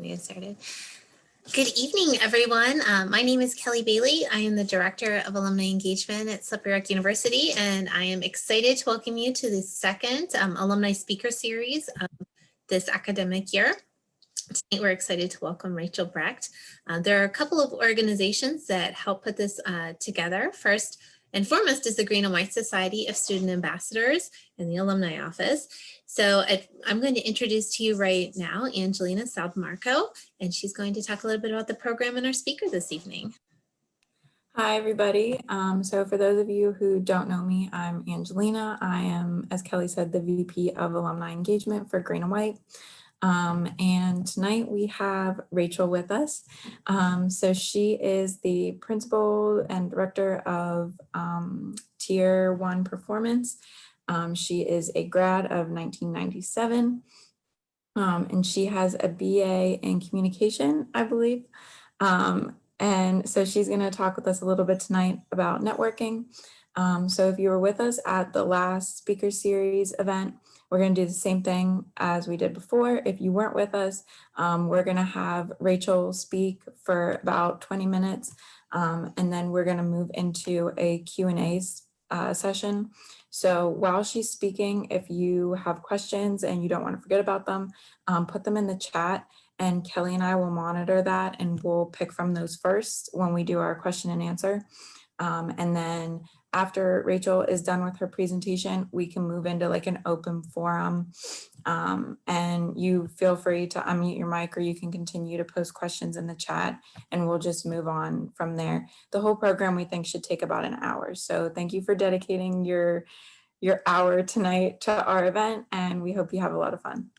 Get started. Good evening, everyone. My name is Kelly Bailey. I am the Director of Alumni Engagement at Slippery Rock University, and I am excited to welcome you to the second Alumni Speaker Series of this academic year. Tonight, we're excited to welcome Rachel Brecht. There are a couple of organizations that help put this together. First and foremost is the Green and White Society of Student Ambassadors in the Alumni Office. So I'm going to introduce to you right now Angelina Salvamarco, and she's going to talk a little bit about the program and our speaker this evening. Hi, everybody. So for those of you who don't know me, I'm Angelina. I am, as Kelly said, the VP of Alumni Engagement for Green and White. And tonight we have Rachel with us. So she is the Principal and Director of Tier 1 Performance. She is a grad of 1997, and she has a BA in Communication, I believe. And so she's going to talk with us a little bit tonight about networking. So if you were with us at the last speaker series event, we're going to do the same thing as we did before. If you weren't with us, we're going to have Rachel speak for about 20 minutes, and then we're going to move into a Q&A session. So while she's speaking, if you have questions and you don't want to forget about them, put them in the chat. And Kelly and I will monitor that, and we'll pick from those first when we do our question and answer. And then after Rachel is done with her presentation, we can move into like an open forum. And you feel free to unmute your mic, or you can continue to post questions in the chat, and we'll just move on from there. The whole program we think should take about an hour. So thank you for dedicating your hour tonight to our event, and we hope you have a lot of fun.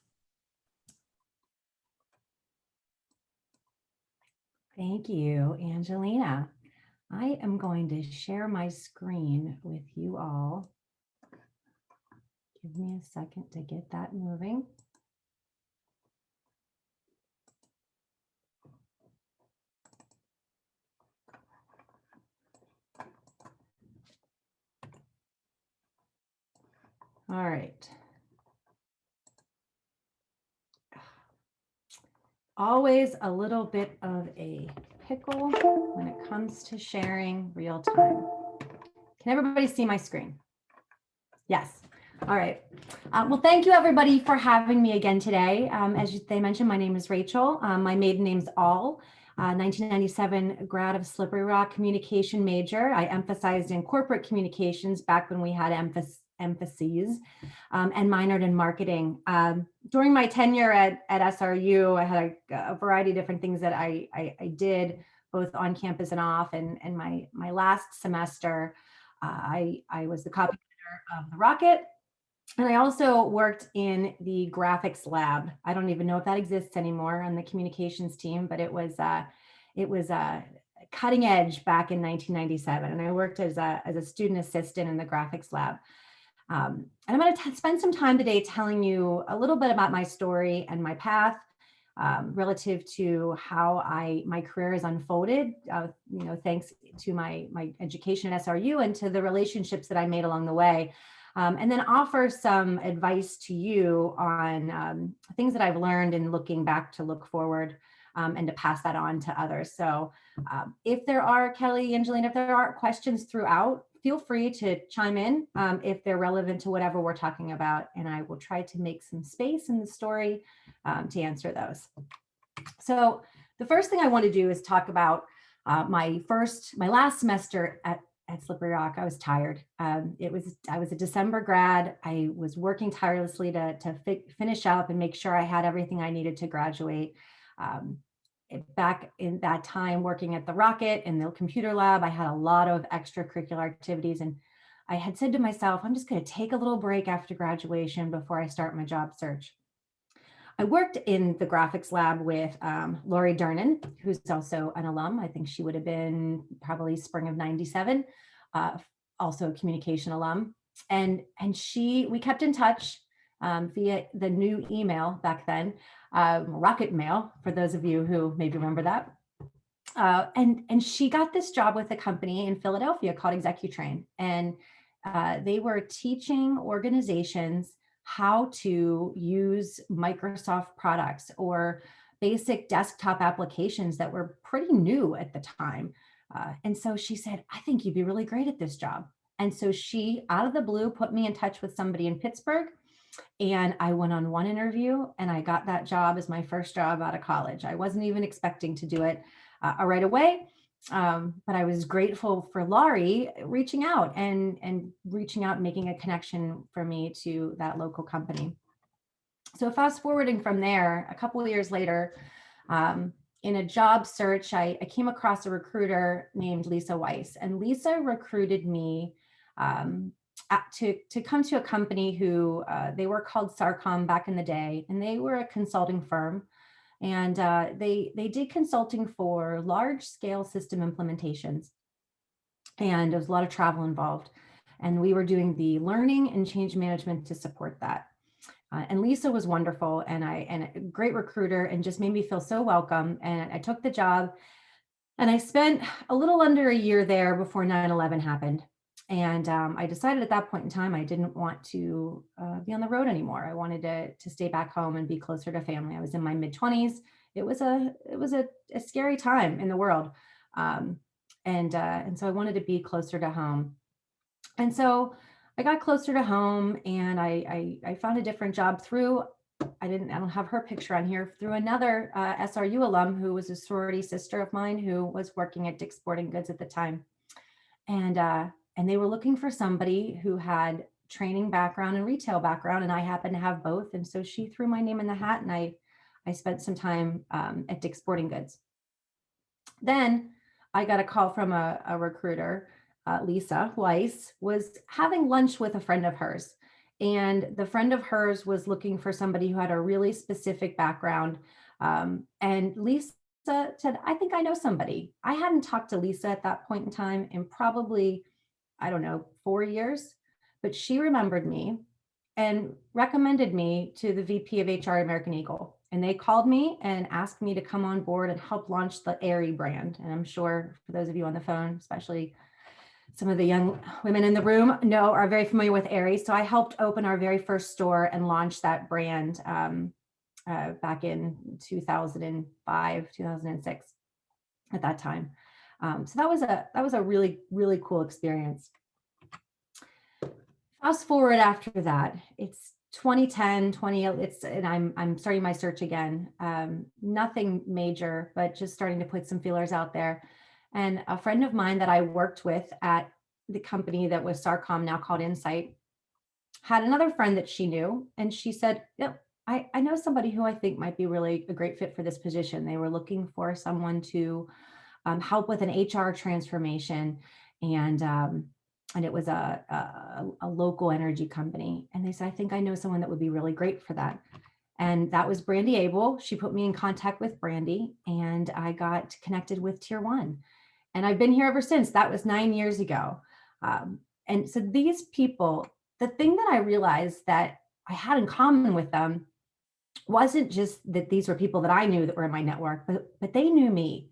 Thank you, Angelina. I am going to share my screen with you all. Give me a second to get that moving. All right. Always a little bit of a pickle when it comes to sharing real time. Can everybody see my screen? Yes. All right. Well, thank you everybody for having me again today. As they mentioned, my name is Rachel. My maiden name's All. 1997 grad of Slippery Rock, communication major. I emphasized in corporate communications back when we had emphases, and minored in marketing. During my tenure at SRU, I had a variety of different things that I did, both on campus and off. And my last semester, I was the copy editor of the Rocket. And I also worked in the graphics lab. I don't even know if that exists anymore on the communications team, but it was cutting edge back in 1997. And I worked as a student assistant in the graphics lab. And I'm going to spend some time today telling you a little bit about my story and my path relative to how my career has unfolded, thanks to my education at SRU and to the relationships that I made along the way. And then offer some advice to you on things that I've learned in looking back to look forward, and to pass that on to others. So if there are, Kelly, Angelina, if there are questions throughout, feel free to chime in if they're relevant to whatever we're talking about, and I will try to make some space in the story to answer those. So the first thing I want to do is talk about my last semester at Slippery Rock. I was tired. I was a December grad. I was working tirelessly to finish up and make sure I had everything I needed to graduate. Back in that time, working at the Rocket in the computer lab, I had a lot of extracurricular activities, and I had said to myself, I'm just going to take a little break after graduation before I start my job search. I worked in the graphics lab with Lori Durnan, who's also an alum. I think she would have been probably spring of 97, also a communication alum. And we kept in touch via the new email back then, Rocket Mail, for those of you who maybe remember that. And she got this job with a company in Philadelphia called ExecuTrain. And they were teaching organizations how to use Microsoft products, or basic desktop applications that were pretty new at the time. And so she said, I think you'd be really great at this job. And so she, out of the blue, put me in touch with somebody in Pittsburgh. And I went on one interview and I got that job as my first job out of college. I wasn't even expecting to do it right away. But I was grateful for Laurie reaching out and making a connection for me to that local company. So fast forwarding from there, a couple of years later, in a job search, I came across a recruiter named Lisa Weiss, and Lisa recruited me to come to a company who they were called Sarcom back in the day, and they were a consulting firm. And they did consulting for large scale system implementations. And there was a lot of travel involved. And we were doing the learning and change management to support that. And Lisa was wonderful and a great recruiter and just made me feel so welcome. And I took the job and I spent a little under a year there before 9/11 happened. And I decided at that point in time, I didn't want to be on the road anymore. I wanted to stay back home and be closer to family. I was in my mid-20s. It was a scary time in the world. And so I wanted to be closer to home. And so I got closer to home and I found a different job through, I don't have her picture on here, through another SRU alum who was a sorority sister of mine who was working at Dick's Sporting Goods at the time. And they were looking for somebody who had training background and retail background, and I happened to have both. And so she threw my name in the hat, and I spent some time at Dick's Sporting Goods. Then I got a call from a recruiter, Lisa Weiss, was having lunch with a friend of hers. And the friend of hers was looking for somebody who had a really specific background. And Lisa said, I think I know somebody. I hadn't talked to Lisa at that point in time in probably, I don't know, 4 years, but she remembered me and recommended me to the VP of HR at American Eagle. And they called me and asked me to come on board and help launch the Aerie brand. And I'm sure for those of you on the phone, especially some of the young women in the room are very familiar with Aerie. So I helped open our very first store and launch that brand back in 2005, 2006 at that time. So that was a really, really cool experience. Fast forward after that, it's 2010, and I'm starting my search again. Nothing major, but just starting to put some feelers out there. And a friend of mine that I worked with at the company that was Sarcom, now called Insight, had another friend that she knew. And she said, yep, I know somebody who I think might be really a great fit for this position. They were looking for someone to help with an HR transformation. And it was a local energy company. And they said, I think I know someone that would be really great for that. And that was Brandy Abel. She put me in contact with Brandy and I got connected with Tier 1. And I've been here ever since. That was 9 years ago. And so these people, the thing that I realized that I had in common with them wasn't just that these were people that I knew that were in my network, but they knew me.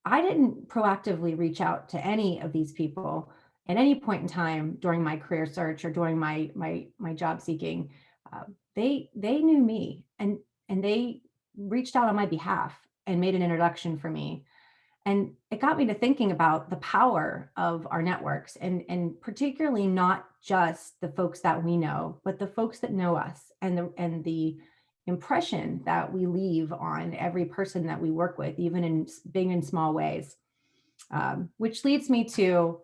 I didn't proactively reach out to any of these people at any point in time during my career search or during my job seeking. They knew me and they reached out on my behalf and made an introduction for me. And it got me to thinking about the power of our networks and particularly not just the folks that we know, but the folks that know us and the impression that we leave on every person that we work with, even in big and small ways. Which leads me to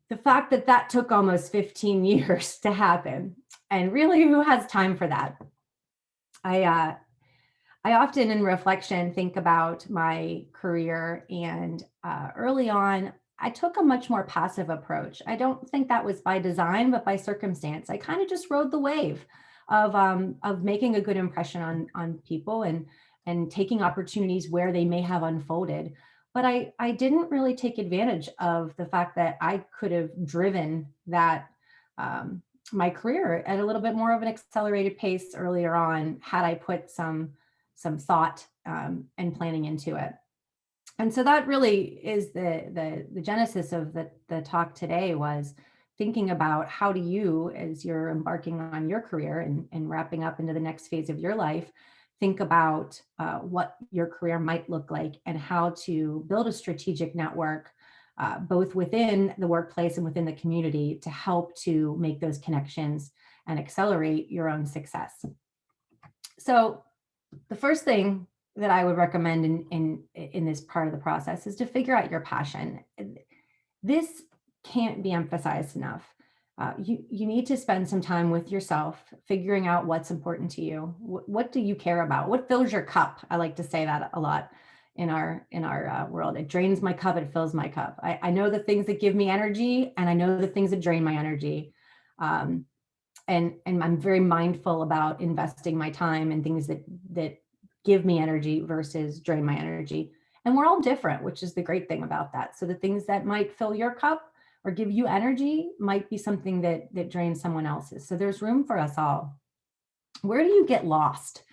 the fact that took almost 15 years to happen. And really, who has time for that? I often in reflection think about my career, and early on, I took a much more passive approach. I don't think that was by design, but by circumstance. I kind of just rode the wave of making a good impression on people and taking opportunities where they may have unfolded. But I didn't really take advantage of the fact that I could have driven that my career at a little bit more of an accelerated pace earlier on had I put some thought and planning into it. And so that really is the genesis of the talk today, was thinking about how do you, as you're embarking on your career and wrapping up into the next phase of your life, think about what your career might look like and how to build a strategic network, both within the workplace and within the community, to help to make those connections and accelerate your own success. So the first thing that I would recommend in this part of the process is to figure out your passion. This can't be emphasized enough. You need to spend some time with yourself, figuring out what's important to you. What do you care about? What fills your cup? I like to say that a lot in our world. It drains my cup, it fills my cup. I know the things that give me energy, and I know the things that drain my energy. And I'm very mindful about investing my time in things that give me energy versus drain my energy. And we're all different, which is the great thing about that. So the things that might fill your cup or give you energy might be something that drains someone else's. So there's room for us all. Where do you get lost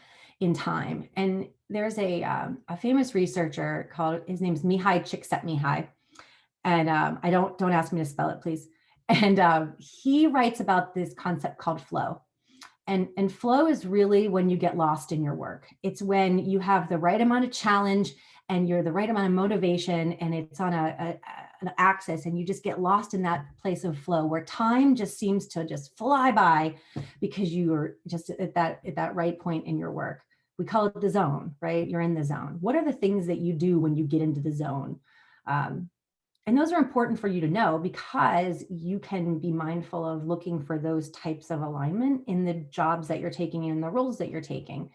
in time? And there's a famous researcher called, his name's Mihai Csikszentmihalyi. And I don't ask me to spell it, please. And he writes about this concept called flow. And flow is really when you get lost in your work. It's when you have the right amount of challenge and you're the right amount of motivation, and it's on an axis, and you just get lost in that place of flow where time just seems to just fly by because you are just at that right point in your work. We call it the zone, right? You're in the zone. What are the things that you do when you get into the zone? And those are important for you to know, because you can be mindful of looking for those types of alignment in the jobs that you're taking and the roles that you're taking.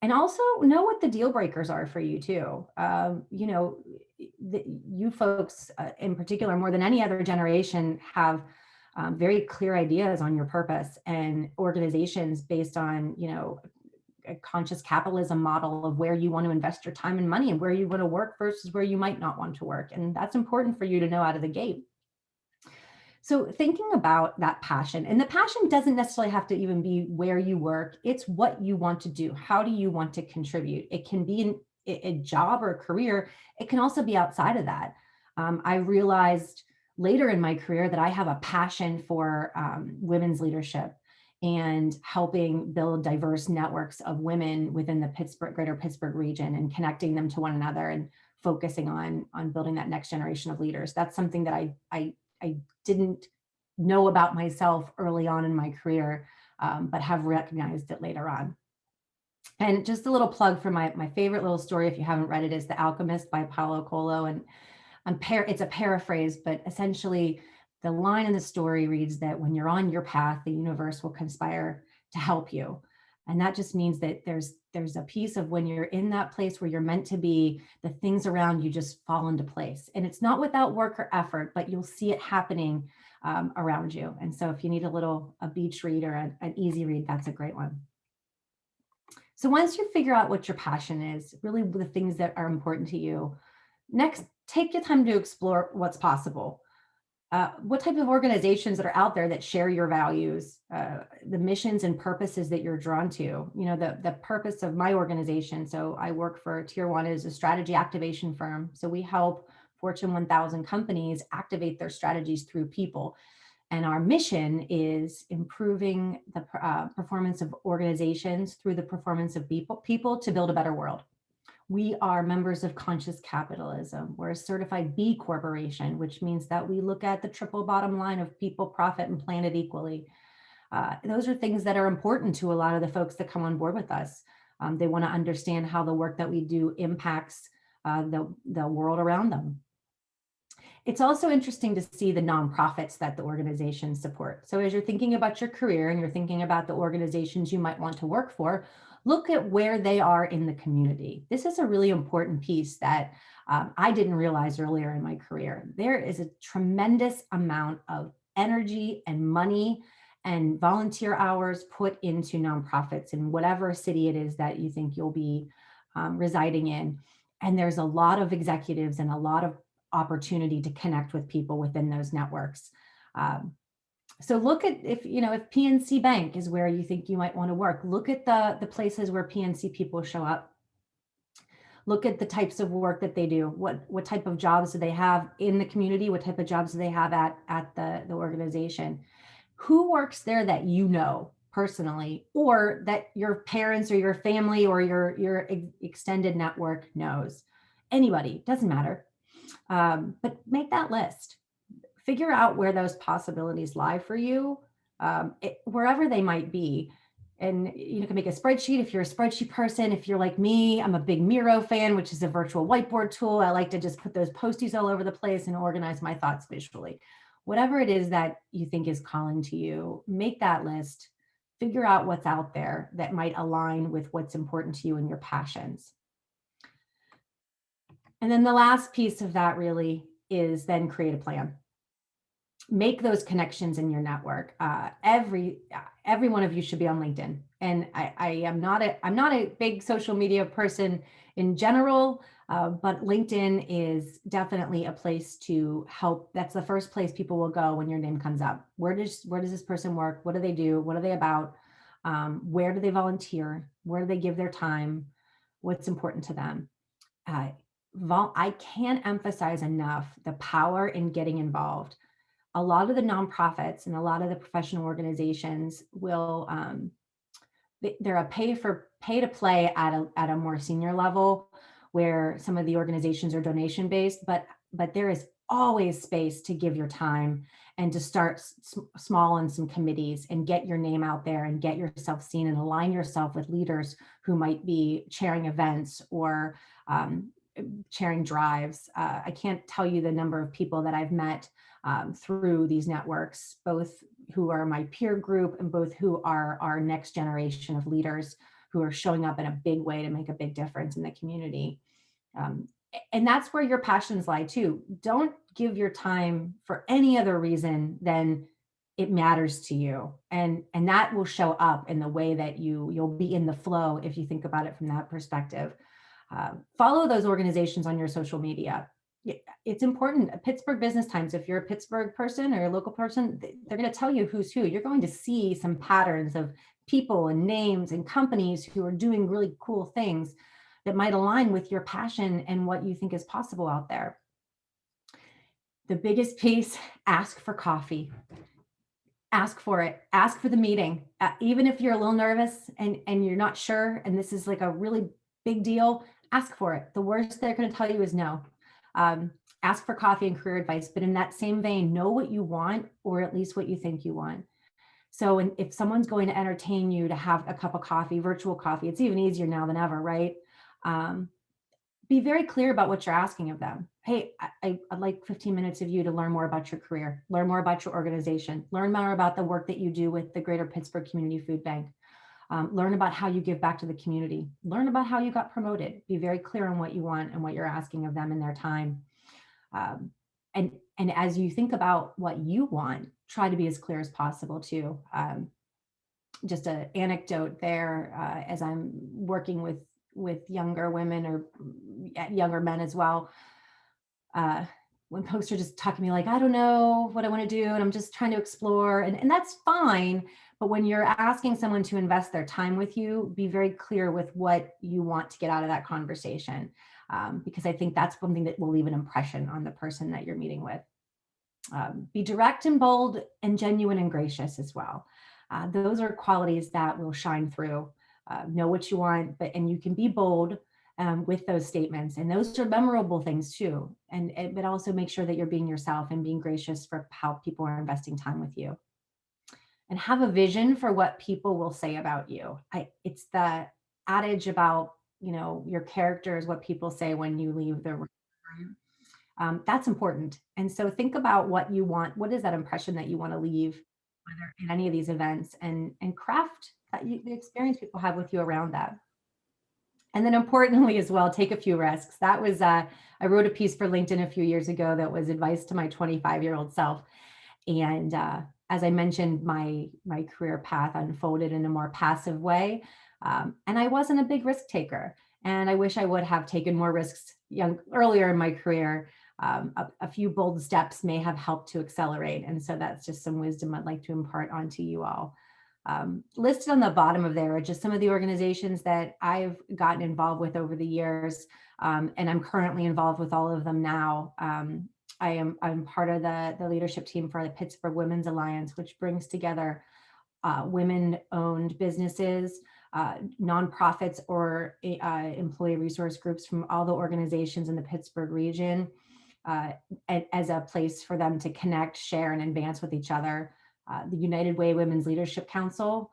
And also know what the deal breakers are for you too. You folks in particular, more than any other generation, have very clear ideas on your purpose, and organizations based on, a conscious capitalism model of where you want to invest your time and money and where you want to work versus where you might not want to work. And that's important for you to know out of the gate. So thinking about that passion, and the passion doesn't necessarily have to even be where you work. It's what you want to do. How do you want to contribute? It can be a job or a career. It can also be outside of that. I realized later in my career that I have a passion for women's leadership and helping build diverse networks of women within the greater Pittsburgh region, and connecting them to one another and focusing on building that next generation of leaders. That's something that I didn't know about myself early on in my career, but have recognized it later on. And just a little plug for my favorite little story, if you haven't read it, is The Alchemist by Paulo Coelho. And it's a paraphrase, but essentially the line in the story reads that when you're on your path, the universe will conspire to help you. And that just means that there's a piece of when you're in that place where you're meant to be, the things around you just fall into place. And it's not without work or effort, but you'll see it happening around you. And so if you need a beach read or an easy read, that's a great one. So once you figure out what your passion is, really the things that are important to you, next, take your time to explore what's possible. What type of organizations that are out there that share your values, the missions and purposes that you're drawn to, the purpose of my organization. So I work for Tier 1 as a strategy activation firm. So we help Fortune 1000 companies activate their strategies through people. And our mission is improving the performance of organizations through the performance of people to build a better world. We are members of Conscious Capitalism. We're a certified B Corporation, which means that we look at the triple bottom line of people, profit, and planet equally. Those are things that are important to a lot of the folks that come on board with us. They want to understand how the work that we do impacts the world around them. It's also interesting to see the nonprofits that the organizations support. So as you're thinking about your career and you're thinking about the organizations you might want to work for, look at where they are in the community. This is a really important piece that I didn't realize earlier in my career. There is a tremendous amount of energy and money and volunteer hours put into nonprofits in whatever city it is that you think you'll be residing in. And there's a lot of executives and a lot of opportunity to connect with people within those networks. So look at if PNC Bank is where you think you might want to work. Look at the places where PNC people show up. Look at the types of work that they do. What type of jobs do they have in the community? What type of jobs do they have at the organization? Who works there that you know? personally, or that your parents or your family or your extended network knows. Anybody, doesn't matter. But make that list. Figure out where those possibilities lie for you, wherever they might be. And you can make a spreadsheet if you're a spreadsheet person. If you're like me, I'm a big Miro fan, which is a virtual whiteboard tool. I like to just put those posties all over the place and organize my thoughts visually. Whatever it is that you think is calling to you, make that list. Figure out what's out there that might align with what's important to you and your passions. And then the last piece of that really is then create a plan. Make those connections in your network. Every one of you should be on LinkedIn. And I'm not a big social media person in general, but LinkedIn is definitely a place to help. That's the first place people will go when your name comes up. Where does this person work? What do they do? What are they about? Where do they volunteer? Where do they give their time? What's important to them? I can't emphasize enough the power in getting involved. A lot of the nonprofits and a lot of the professional organizations will, they're a pay to play at a more senior level, where some of the organizations are donation based, but there is always space to give your time and to start small in some committees and get your name out there and get yourself seen and align yourself with leaders who might be chairing events or chairing drives. I can't tell you the number of people that I've met through these networks, both who are my peer group and both who are our next generation of leaders who are showing up in a big way to make a big difference in the community. And that's where your passions lie too. Don't give your time for any other reason than it matters to you. And that will show up in the way that you'll be in the flow if you think about it from that perspective. Follow those organizations on your social media. It's important. Pittsburgh Business Times, if you're a Pittsburgh person or a local person, they're going to tell you who's who. You're going to see some patterns of people and names and companies who are doing really cool things that might align with your passion and what you think is possible out there. The biggest piece, ask for coffee. Ask for it. Ask for the meeting. Even if you're a little nervous and you're not sure, and this is like a really big deal, ask for it. The worst they're going to tell you is no. Ask for coffee and career advice, but in that same vein, know what you want, or at least what you think you want. So if someone's going to entertain you to have a cup of coffee, virtual coffee, it's even easier now than ever, right? Be very clear about what you're asking of them. Hey, I'd like 15 minutes of you to learn more about your career, learn more about your organization, learn more about the work that you do with the Greater Pittsburgh Community Food Bank. Learn about how you give back to the community. Learn about how you got promoted. Be very clear on what you want and what you're asking of them in their time. And as you think about what you want, try to be as clear as possible too. Just an anecdote there, as I'm working with younger women or younger men as well. When folks are just talking to me like, I don't know what I want to do, and I'm just trying to explore, and that's fine. But when you're asking someone to invest their time with you, be very clear with what you want to get out of that conversation, because I think that's something that will leave an impression on the person that you're meeting with. Be direct and bold and genuine and gracious as well. Those are qualities that will shine through. Know what you want, and you can be bold with those statements, and those are memorable things too. But also make sure that you're being yourself and being gracious for how people are investing time with you. And have a vision for what people will say about you. It's the adage about, your character is what people say when you leave the room. That's important. And so think about what you want. What is that impression that you want to leave, whether in any of these events, and craft the experience people have with you around that. And then importantly as well, take a few risks. That was, I wrote a piece for LinkedIn a few years ago that was advice to my 25-year-old self. And as I mentioned, my career path unfolded in a more passive way. And I wasn't a big risk taker. And I wish I would have taken more risks earlier in my career. A few bold steps may have helped to accelerate. And so that's just some wisdom I'd like to impart onto you all. Listed on the bottom of there are just some of the organizations that I've gotten involved with over the years. And I'm currently involved with all of them now. I'm part of the leadership team for the Pittsburgh Women's Alliance, which brings together women-owned businesses, nonprofits, or employee resource groups from all the organizations in the Pittsburgh region as a place for them to connect, share, and advance with each other. The United Way Women's Leadership Council.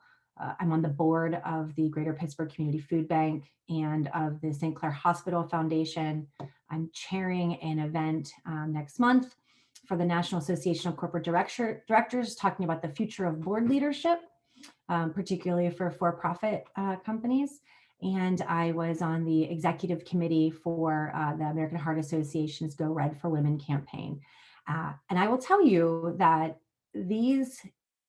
I'm on the board of the Greater Pittsburgh Community Food Bank and of the St. Clair Hospital Foundation. I'm chairing an event next month for the National Association of Corporate Directors, talking about the future of board leadership, particularly for-profit companies. And I was on the executive committee for the American Heart Association's Go Red for Women campaign. And I will tell you that these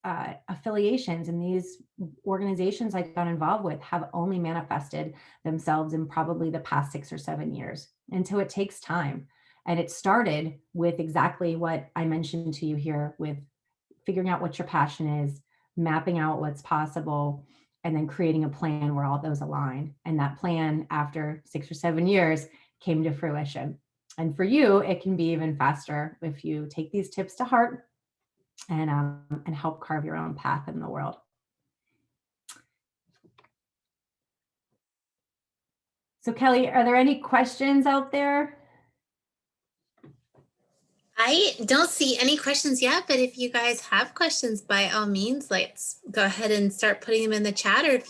affiliations and these organizations I got involved with have only manifested themselves in probably the past 6 or 7 years. And so it takes time. And it started with exactly what I mentioned to you here, with figuring out what your passion is, mapping out what's possible, and then creating a plan where all those align. And that plan, after 6 or 7 years, came to fruition. And for you, it can be even faster if you take these tips to heart and help carve your own path in the world. So Kelly, are there any questions out there? I don't see any questions yet, but if you guys have questions, by all means, let's go ahead and start putting them in the chat. Or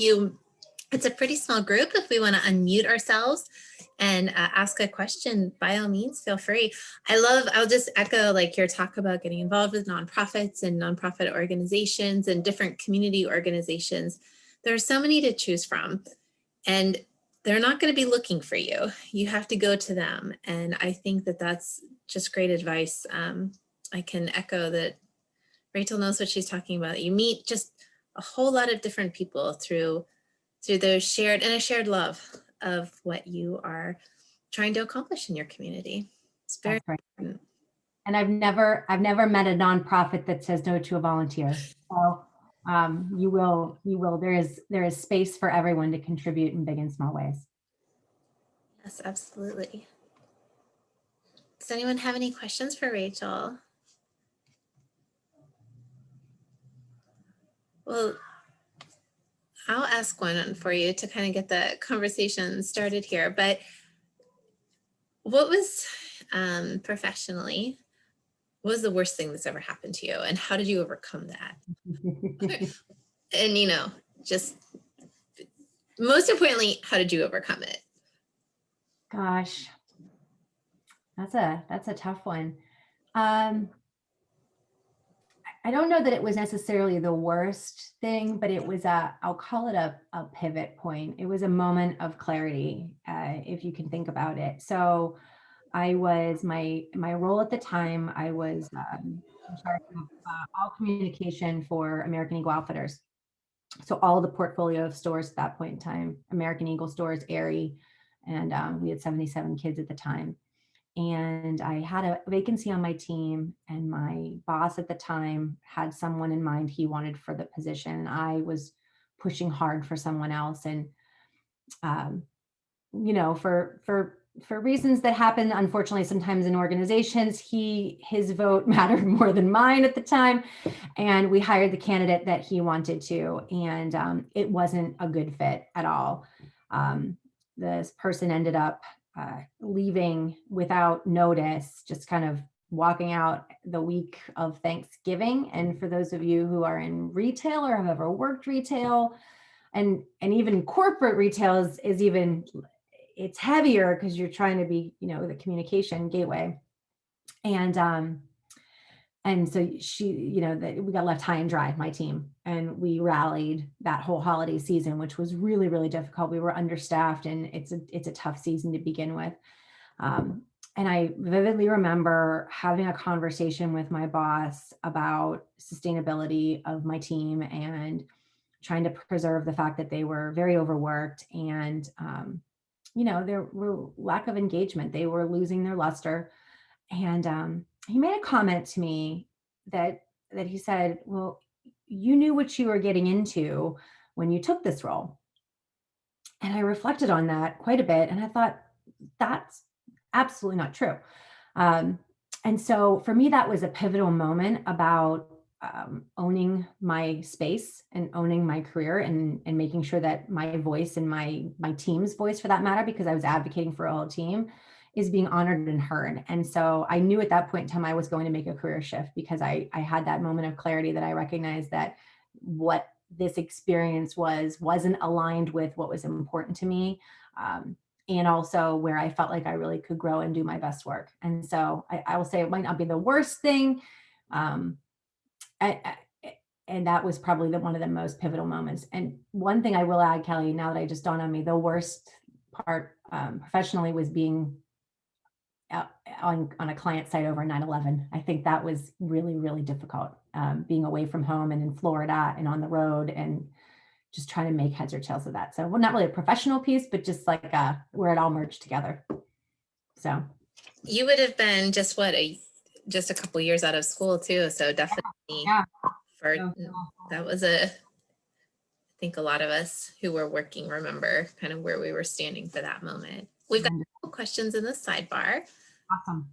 it's a pretty small group, if we want to unmute ourselves and ask a question, by all means, feel free. I'll just echo like your talk about getting involved with nonprofits and nonprofit organizations and different community organizations. There are so many to choose from, and they're not going to be looking for you. You have to go to them. And I think that that's just great advice. I can echo that. Rachel knows what she's talking about. You meet just a whole lot of different people through those shared love of what you are trying to accomplish in your community. It's very important. And I've never met a nonprofit that says no to a volunteer. So you will, there is space for everyone to contribute in big and small ways. Yes, absolutely. Does anyone have any questions for Rachel? Well, I'll ask one for you to kind of get the conversation started here, but what was professionally, what was the worst thing that's ever happened to you, and how did you overcome that? And just most importantly, how did you overcome it? Gosh, that's a tough one. I don't know that it was necessarily the worst thing, but it was I'll call it a pivot point. It was a moment of clarity, if you can think about it. So I was, my role at the time, I was in charge of all communication for American Eagle Outfitters. So all the portfolio of stores at that point in time, American Eagle stores, Aerie, and we had 77 kids at the time. And I had a vacancy on my team, and my boss at the time had someone in mind he wanted for the position. I was pushing hard for someone else. And, for reasons that happen, unfortunately, sometimes in organizations, his vote mattered more than mine at the time. And we hired the candidate that he wanted to, and it wasn't a good fit at all. This person ended up leaving without notice, just kind of walking out the week of Thanksgiving. And for those of you who are in retail or have ever worked retail, and even corporate retail is even, it's heavier because you're trying to be, the communication gateway. And so we got left high and dry, my team, and we rallied that whole holiday season, which was really, really difficult. We were understaffed, and it's a tough season to begin with. And I vividly remember having a conversation with my boss about sustainability of my team and trying to preserve the fact that they were very overworked, and there were lack of engagement. They were losing their luster. And he made a comment to me that he said, well, you knew what you were getting into when you took this role. And I reflected on that quite a bit. And I thought, that's absolutely not true. And so for me, that was a pivotal moment about owning my space and owning my career, and making sure that my voice and my team's voice, for that matter, because I was advocating for a whole team, is being honored and heard. And so I knew at that point in time I was going to make a career shift, because I had that moment of clarity that I recognized that what this experience wasn't aligned with what was important to me. And also where I felt like I really could grow and do my best work. And so I will say it might not be the worst thing. And that was probably one of the most pivotal moments. And one thing I will add, Kelly, now that I just dawned on me, the worst part professionally was being on a client site over 9/11. I think that was really, really difficult, being away from home and in Florida and on the road, and just trying to make heads or tails of that. So, well, not really a professional piece, but just like where it all merged together. So You would have been just just a couple years out of school too. So definitely yeah. that was I think a lot of us who were working remember kind of where we were standing for that moment. We've got a couple questions in the sidebar. Awesome.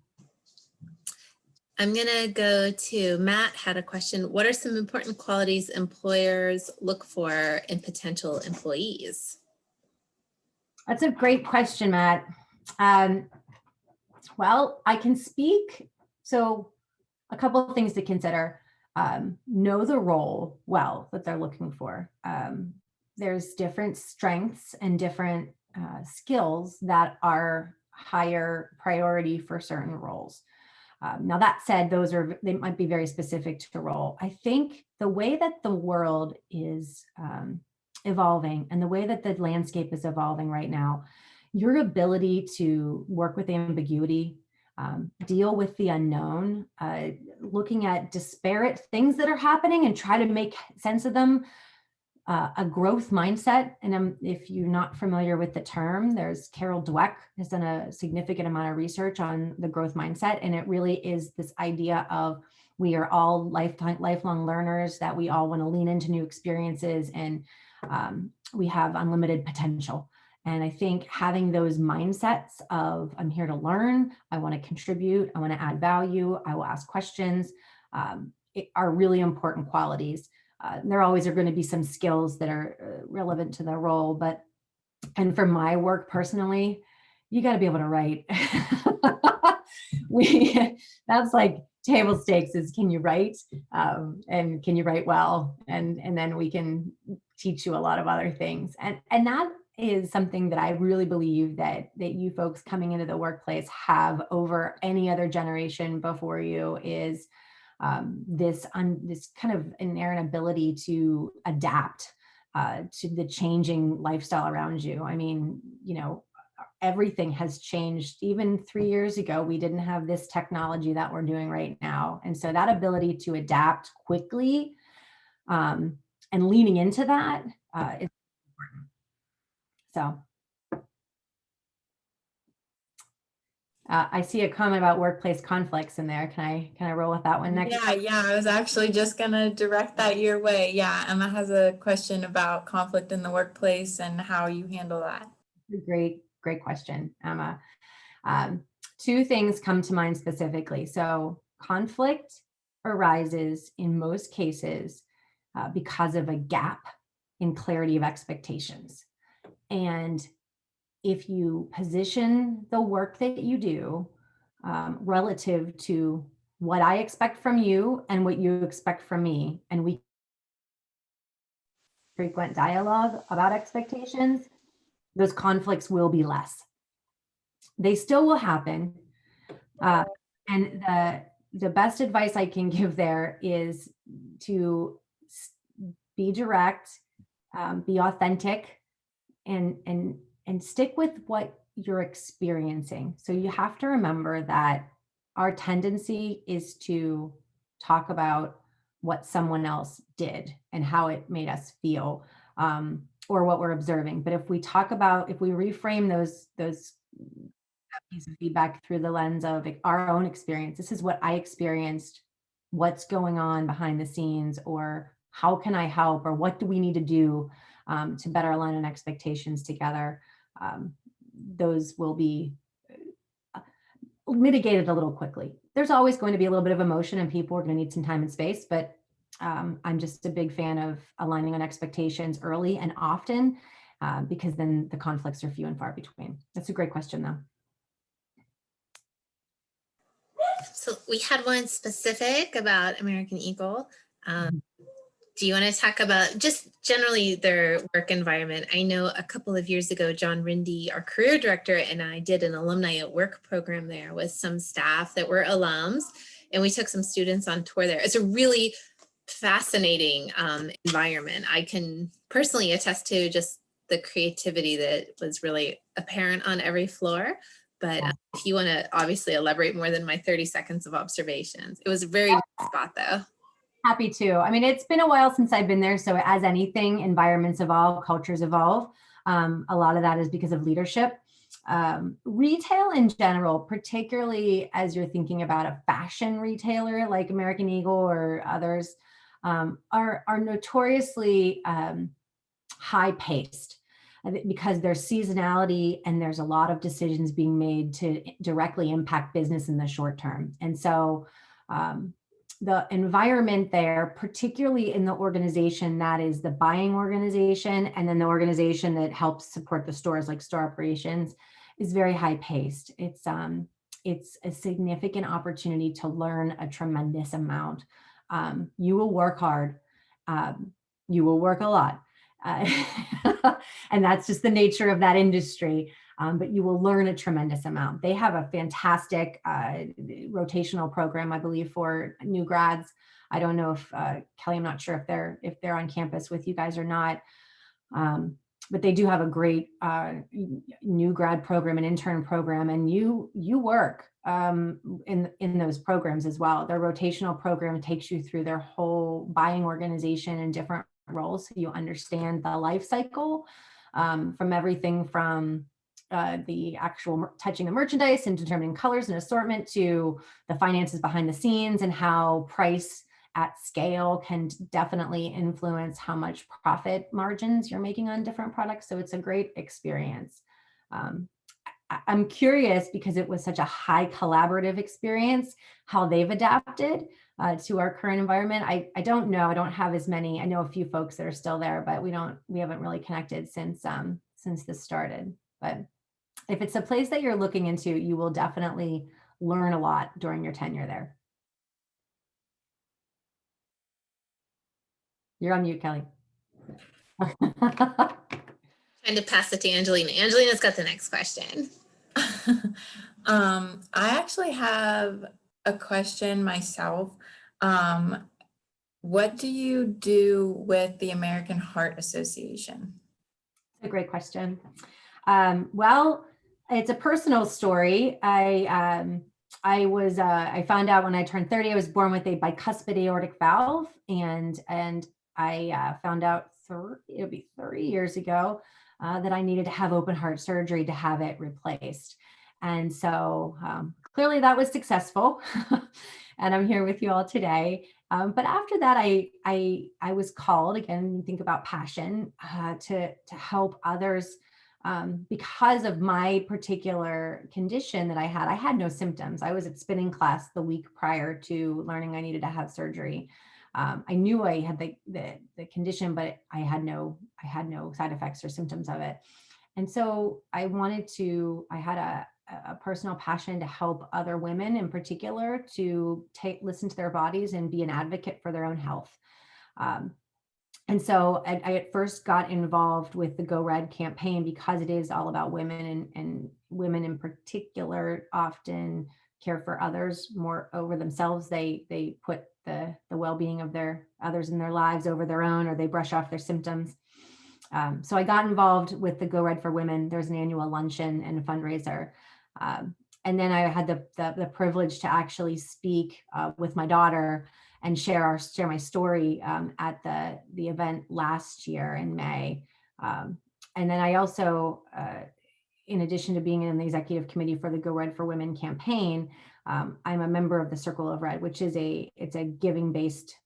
I'm going to go to Matt had a question. What are some important qualities employers look for in potential employees? That's a great question, Matt. Well, I can speak. So a couple of things to consider. Know the role well that they're looking for. There's different strengths and different skills that are higher priority for certain roles. Now that said, they might be very specific to role. I think the way that the world is evolving and the way that the landscape is evolving right now, your ability to work with ambiguity, deal with the unknown, looking at disparate things that are happening and try to make sense of them, a growth mindset. And if you're not familiar with the term, there's Carol Dweck has done a significant amount of research on the growth mindset. And it really is this idea of we are all lifelong learners, that we all want to lean into new experiences, and we have unlimited potential. And I think having those mindsets of I'm here to learn, I want to contribute, I want to add value, I will ask questions, are really important qualities. There always are going to be some skills that are relevant to the role, and for my work personally, you got to be able to write. That's like table stakes, is can you write, and can you write well, and then we can teach you a lot of other things. And that is something that I really believe that you folks coming into the workplace have over any other generation before you, is this kind of inherent ability to adapt to the changing lifestyle around you. I mean, everything has changed. Even 3 years ago, we didn't have this technology that we're doing right now. And so that ability to adapt quickly and leaning into that is important. So I see a comment about workplace conflicts in there. Can I roll with that one next? Yeah. I was actually just gonna direct that your way. Yeah, Emma has a question about conflict in the workplace and how you handle that. Great question, Emma. Two things come to mind specifically. So conflict arises in most cases because of a gap in clarity of expectations. And if you position the work that you do relative to what I expect from you and what you expect from me, and we frequent dialogue about expectations, those conflicts will be less. They still will happen. And the best advice I can give there is to be direct, be authentic, and stick with what you're experiencing. So you have to remember that our tendency is to talk about what someone else did and how it made us feel, or what we're observing. But if we reframe those piece of feedback through the lens of our own experience, this is what I experienced, what's going on behind the scenes, or how can I help, or what do we need to do to better align on expectations together, those will be mitigated a little quickly. There's always going to be a little bit of emotion, and people are going to need some time and space, but I'm just a big fan of aligning on expectations early and often, because then the conflicts are few and far between. That's a great question, though. So we had one specific about American Eagle. Do you want to talk about just generally their work environment? I know a couple of years ago, John Rindy, our career director, and I did an alumni at work program there with some staff that were alums, and we took some students on tour there. It's a really fascinating environment. I can personally attest to just the creativity that was really apparent on every floor. But if you want to obviously elaborate more than my 30 seconds of observations, it was a very nice spot though. Happy to. I mean, it's been a while since I've been there. So as anything, environments evolve, cultures evolve. A lot of that is because of leadership. Retail in general, particularly as you're thinking about a fashion retailer like American Eagle or others, are notoriously high paced because there's seasonality and there's a lot of decisions being made to directly impact business in the short term. And so the environment there, particularly in the organization that is the buying organization, and then the organization that helps support the stores like store operations, is very high paced. It's a significant opportunity to learn a tremendous amount. You will work hard. You will work a lot. And that's just the nature of that industry. But you will learn a tremendous amount. They have a fantastic rotational program, I believe, for new grads. I don't know if Kelly, I'm not sure if they're on campus with you guys or not. But they do have a great new grad program, an intern program, and you work in those programs as well. Their rotational program takes you through their whole buying organization and different roles, so you understand the life cycle from everything from the actual touching the merchandise and determining colors and assortment to the finances behind the scenes and how price at scale can definitely influence how much profit margins you're making on different products. So it's a great experience. I'm curious, because it was such a high collaborative experience, how they've adapted to our current environment. I don't know. I don't have as many. I know a few folks that are still there, but we haven't really connected since this started. But if it's a place that you're looking into, you will definitely learn a lot during your tenure there. You're on mute, Kelly. Trying to pass it to Angelina. Angelina's got the next question. I actually have a question myself. What do you do with the American Heart Association? A great question. Well, it's a personal story. I found out when I turned 30, I was born with a bicuspid aortic valve, and I found out it'll be 30 years ago that I needed to have open heart surgery to have it replaced. And so clearly that was successful, and I'm here with you all today. But after that, I was called, again, think about passion, to help others. Because of my particular condition that I had no symptoms. I was at spinning class the week prior to learning I needed to have surgery. I knew I had the condition, but I had no side effects or symptoms of it. And so I had a personal passion to help other women in particular to listen to their bodies and be an advocate for their own health. And so I at first got involved with the Go Red campaign because it is all about women, and women in particular often care for others more over themselves. They put the well-being of their others in their lives over their own, or they brush off their symptoms. So I got involved with the Go Red for Women. There's an annual luncheon and a fundraiser. And then I had the privilege to actually speak with my daughter and share my story at the event last year in May. And then I also, in addition to being in the executive committee for the Go Red for Women campaign, I'm a member of the Circle of Red, which is a giving-based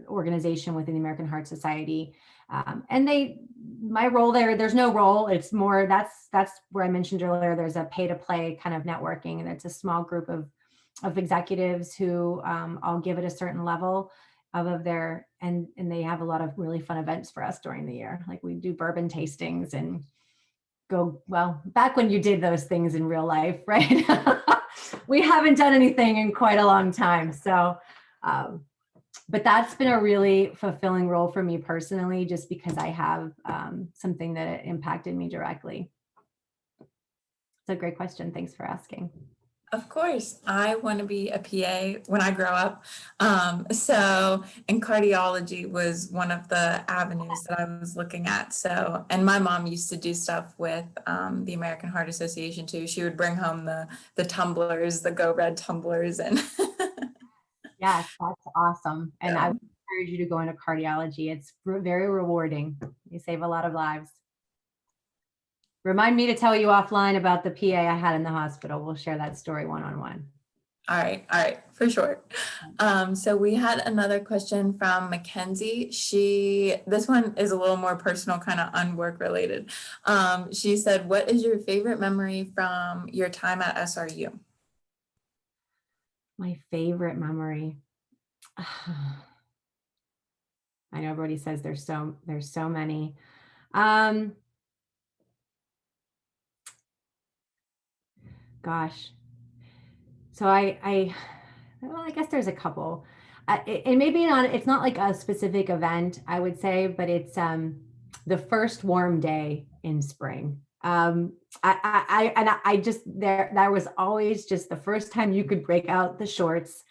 organization within the American Heart Society. And my role there's no role. It's more, that's where I mentioned earlier, there's a pay to play kind of networking, and it's a small group of executives who all give at a certain level. of their, and they have a lot of really fun events for us during the year. Like we do bourbon tastings and go, well, back when you did those things in real life, right? We haven't done anything in quite a long time. So, but that's been a really fulfilling role for me personally, just because I have something that impacted me directly. It's a great question. Thanks for asking. Of course, I want to be a PA when I grow up. And cardiology was one of the avenues that I was looking at. So, and my mom used to do stuff with the American Heart Association too. She would bring home the tumblers, the Go Red tumblers, and Yes, that's awesome. And Yeah. I would encourage you to go into cardiology. It's very rewarding. You save a lot of lives. Remind me to tell you offline about the PA I had in the hospital. We'll share that story one-on-one. All right, for sure. So we had another question from Mackenzie. This one is a little more personal, kind of unwork related. She said, what is your favorite memory from your time at SRU? My favorite memory. I know everybody says there's so many. Gosh. So I guess there's a couple. And maybe not, it's not like a specific event, I would say, but it's the first warm day in spring. I just, there was always just the first time you could break out the shorts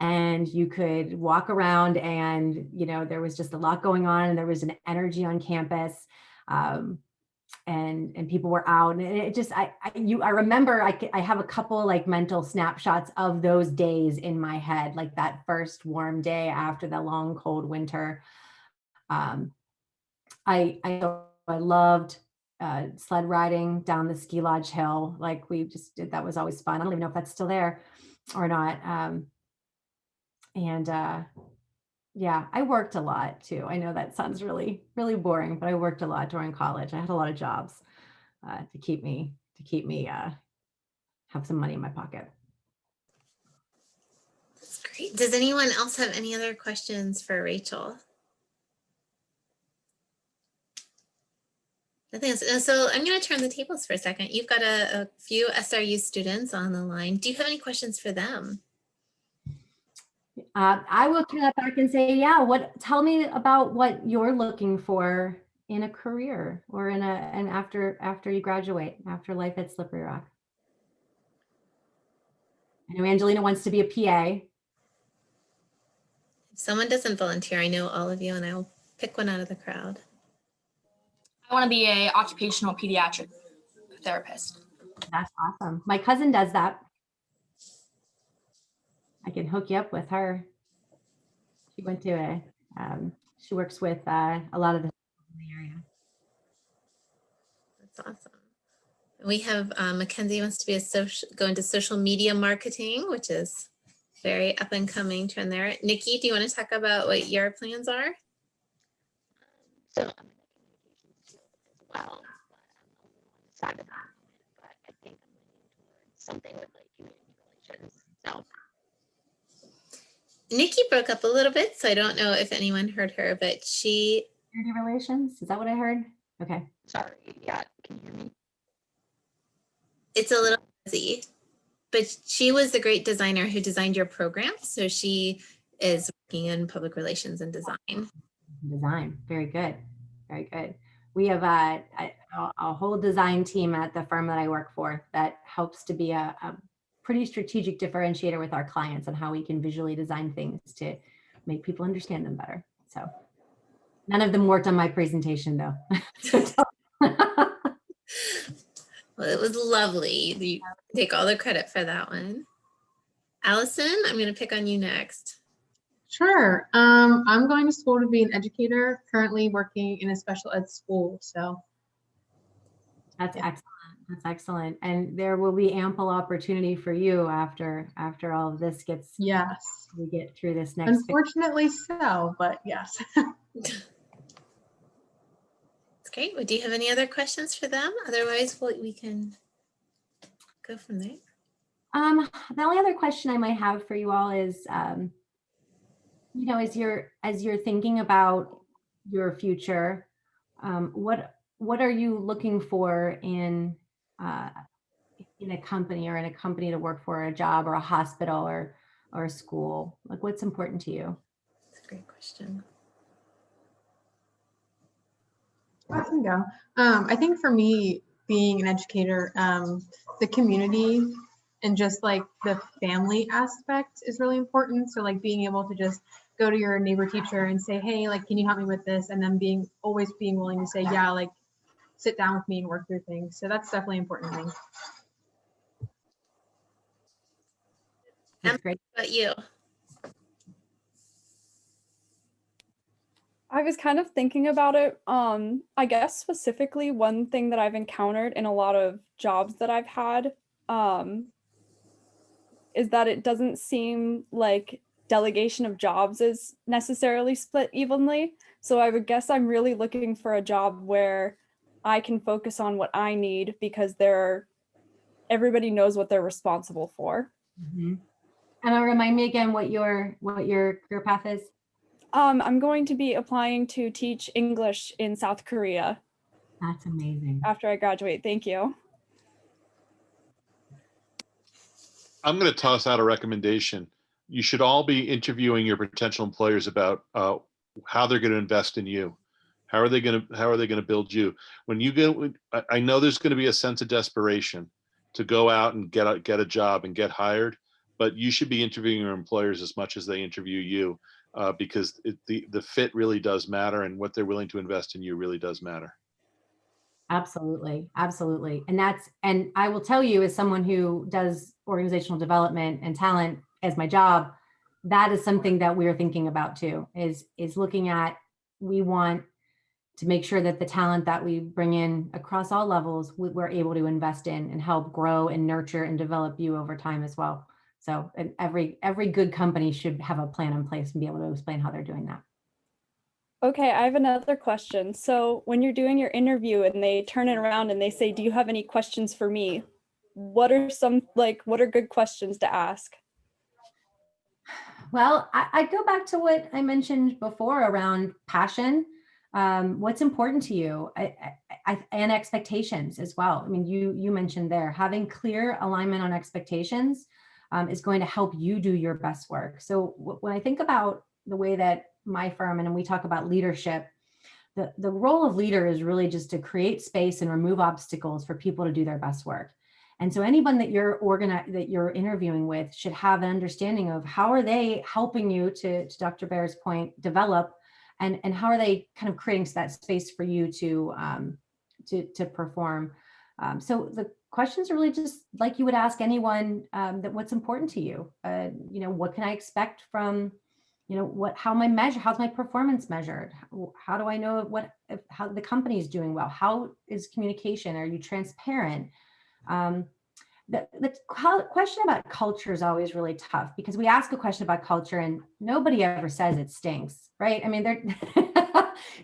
and you could walk around, and there was just a lot going on, and there was an energy on campus. And people were out, and it just, I remember I have a couple like mental snapshots of those days in my head, like that first warm day after the long cold winter. I loved sled riding down the ski lodge hill. Like we just did, that was always fun. I don't even know if that's still there or not. Yeah, I worked a lot too. I know that sounds really boring, but I worked a lot during college. I had a lot of jobs to keep me have some money in my pocket. That's great. Does anyone else have any other questions for Rachel? Nothing else. So I'm going to turn the tables for a second. You've got a few SRU students on the line. Do you have any questions for them? I will turn that back and say, yeah, tell me about what you're looking for in a career or after you graduate, after life at Slippery Rock. I know Angelina wants to be a PA. If someone doesn't volunteer, I know all of you, and I will pick one out of the crowd. I want to be an occupational pediatric therapist. That's awesome. My cousin does that. I can hook you up with her. She went to she works with a lot of the in the area. That's awesome. We have Mackenzie wants to be go into social media marketing, which is very up and coming trend there. Nikki, do you want to talk about what your plans are? So I'm in the communications field as well, but I'm on the side of that. But I think I'm leaning towards something with like community relations. So Nikki broke up a little bit, so I don't know if anyone heard her, but she. Community relations, is that what I heard? Okay. sorry, yeah, can you hear me? It's a little busy, but she was the great designer who designed your program. So she is working in public relations and design. Design, very good, very good. We have a whole design team at the firm that I work for that helps to be a pretty strategic differentiator with our clients on how we can visually design things to make people understand them better. So none of them worked on my presentation though. Well, it was lovely. You take all the credit for that one. Allison, I'm going to pick on you next. Sure. I'm going to school to be an educator, currently working in a special ed school. So That's excellent. That's excellent. And there will be ample opportunity for you after all of this yes, we get through this next phase. unfortunately so, but yes. That's great. Well, do you have any other questions for them? Otherwise, we can go from there. The only other question I might have for you all is, You know, as you're thinking about your future, what are you looking for uh, in a company, or in a company to work for, a job, or a hospital, or a school? Like, what's important to you? That's a great question. I can go. I think for me, being an educator, the community and just like the family aspect is really important. So like being able to just go to your neighbor teacher and say, hey, like, can you help me with this? And then always being willing to say, yeah, like sit down with me and work through things. So that's definitely important to me. That's great. What about you? I was kind of thinking about it. I guess specifically one thing that I've encountered in a lot of jobs that I've had, is that it doesn't seem like delegation of jobs is necessarily split evenly. So I would guess I'm really looking for a job where I can focus on what I need because everybody knows what they're responsible for. Mhm. Emma, remind me again what your career path is. I'm going to be applying to teach English in South Korea That's amazing. after I graduate. Thank you. I'm going to toss out a recommendation. You should all be interviewing your potential employers about how they're going to invest in you. How are they going to build you? When you go, I know there's going to be a sense of desperation to go out and get a job and get hired, but you should be interviewing your employers as much as they interview you, because the fit really does matter, and what they're willing to invest in you really does matter. Absolutely. Absolutely. And I will tell you, as someone who does organizational development and talent as my job, that is something that we're thinking about too, is looking at, we want to make sure that the talent that we bring in across all levels, we're able to invest in and help grow and nurture and develop you over time as well. So, and every good company should have a plan in place and be able to explain how they're doing that. Okay, I have another question. So when you're doing your interview and they turn it around and they say, do you have any questions for me? What are good questions to ask? Well, I go back to what I mentioned before around passion. What's important to you, and expectations as well. I mean, you mentioned there, having clear alignment on expectations is going to help you do your best work. So when I think about the way that my firm, and we talk about leadership, the role of leader is really just to create space and remove obstacles for people to do their best work. And so anyone that you're interviewing with should have an understanding of how are they helping you, to Dr. Baer's point, develop, and how are they kind of creating that space for you to perform. So the questions are really just like you would ask anyone, that what's important to you. What can I expect from, how's my performance measured? How do I know how the company is doing well? How is communication? Are you transparent? The question about culture is always really tough, because we ask a question about culture and nobody ever says it stinks, right? I mean, they're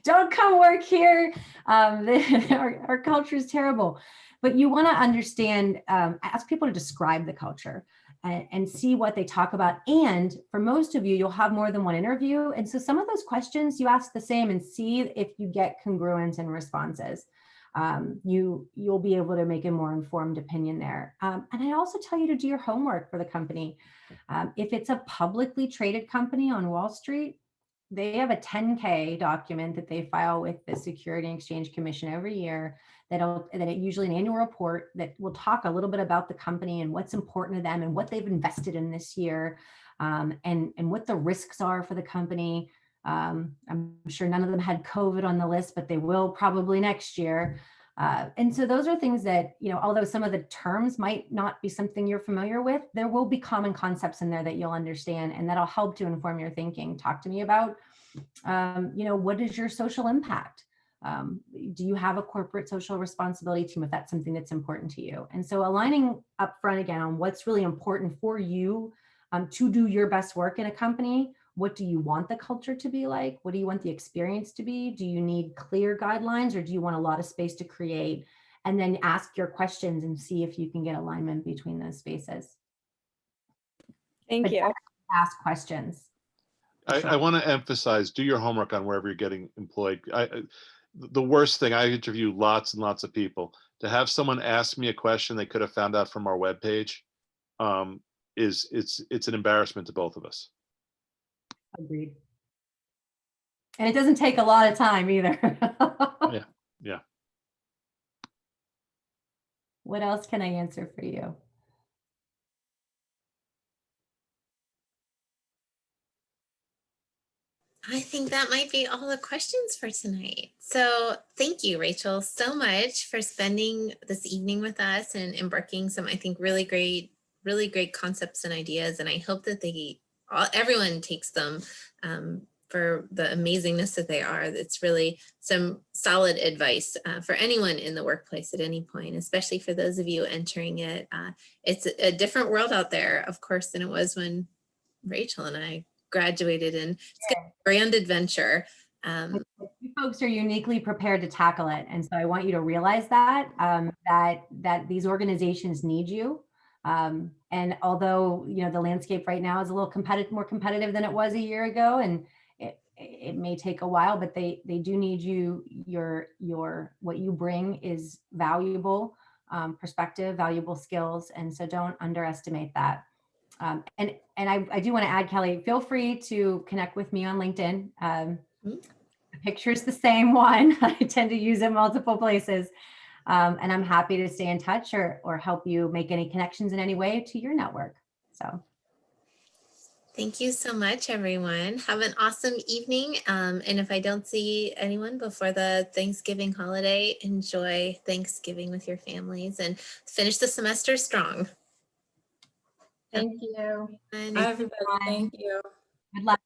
don't come work here. Our culture is terrible. But you want to understand, ask people to describe the culture and see what they talk about. And for most of you, you'll have more than one interview. And so some of those questions you ask the same and see if you get congruence in responses. You'll be able to make a more informed opinion there. And I also tell you to do your homework for the company. If it's a publicly traded company on Wall Street, they have a 10K document that they file with the Securities and Exchange Commission every year, that usually an annual report that will talk a little bit about the company and what's important to them and what they've invested in this year, and what the risks are for the company. I'm sure none of them had COVID on the list, but they will probably next year. And so those are things that, although some of the terms might not be something you're familiar with, there will be common concepts in there that you'll understand, and that'll help to inform your thinking. Talk to me about, what is your social impact? Do you have a corporate social responsibility team, if that's something that's important to you? And so aligning up front again on what's really important for you, to do your best work in a company. What do you want the culture to be like? What do you want the experience to be? Do you need clear guidelines, or do you want a lot of space to create? And then ask your questions and see if you can get alignment between those spaces. Thank you. Ask questions. I want to emphasize, do your homework on wherever you're getting employed. The worst thing, I interview lots and lots of people. To have someone ask me a question they could have found out from our webpage, it's an embarrassment to both of us. Agreed. And it doesn't take a lot of time either. Yeah, yeah. What else can I answer for you? I think that might be all the questions for tonight. So thank you, Rachel, so much for spending this evening with us and embarking some, I think, really great concepts and ideas. And I hope that everyone takes them for the amazingness that they are. It's really some solid advice for anyone in the workplace at any point, especially for those of you entering it. It's a different world out there, of course, than it was when Rachel and I graduated, and it's gonna be a grand adventure. You folks are uniquely prepared to tackle it, and so I want you to realize that that these organizations need you. And although the landscape right now is a little more competitive than it was a year ago, and it may take a while, but they do need you. What you bring is valuable perspective, valuable skills, and so don't underestimate that. And I do want to add, Kelly, feel free to connect with me on LinkedIn. The picture's the same one. I tend to use it multiple places. And I'm happy to stay in touch or help you make any connections in any way to your network. So Thank you so much, everyone. Have an awesome evening. And if I don't see anyone before the Thanksgiving holiday, enjoy Thanksgiving with your families and finish the semester strong. Thank you. And Bye, everybody. Thank you. good luck.